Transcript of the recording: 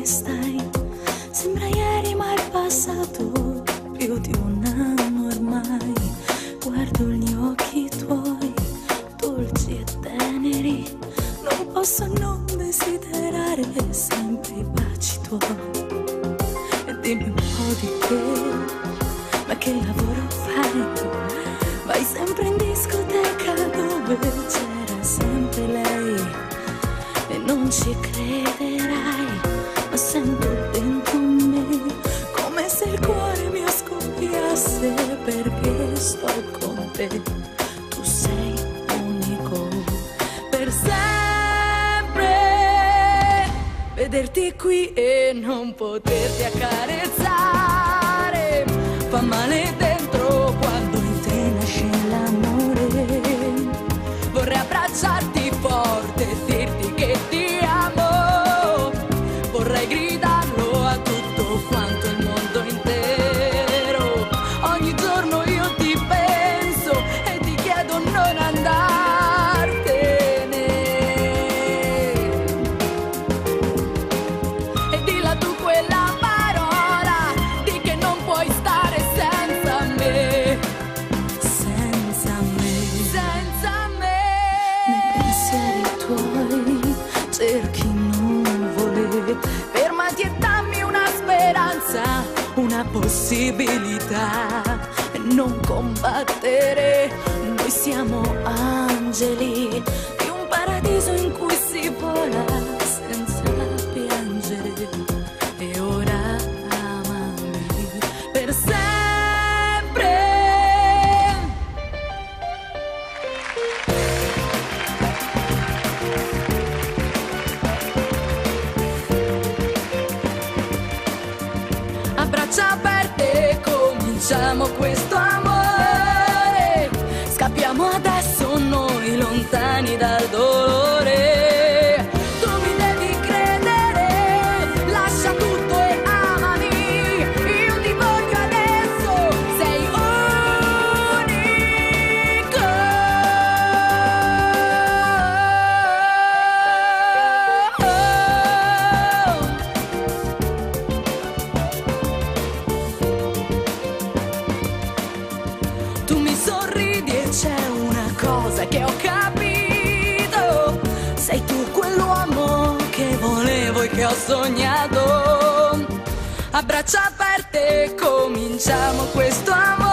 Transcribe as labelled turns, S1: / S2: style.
S1: stai? Sembra ieri ma è passato più di un anno ormai. Guardo gli occhi tuoi, dolci e teneri, non posso non desiderare sempre i baci tuoi. E dimmi un po' di te, ma che lavoro fai? Vai sempre in discoteca dove c'era sempre lei. E non ci crederai, ma sento dentro me come se il cuore mio scoppiasse, perché sto con te. Tu sei unico per sempre. Vederti qui e non poterti accarezzare fa male dentro quando in te nasce l'amore. Vorrei abbracciarti forte e dirti che ti amo. Vorrei gridarlo a tutto quanto il mondo intero. Ogni giorno io ti penso e ti chiedo non andartene. E dilla tu quella parola, di che non puoi stare senza me. Senza me, senza me. Nei pensieri tuoi cerchi nuvole, fermati e dammi una speranza, una possibilità. E non combattere, noi siamo angeli di un paradiso in cui si vola senza piangere. E ora amami per sempre. A braccia aperte cominciamo questo amore. Scappiamo adesso noi lontani dal dolore. Tu mi devi credere, lascia tutto e amami. Io ti voglio adesso, sei unico. Tu mi sorridi e c'è una cosa che ho capito. Sei tu quell'uomo che volevo e che ho sognato. A braccia aperte cominciamo questo amore.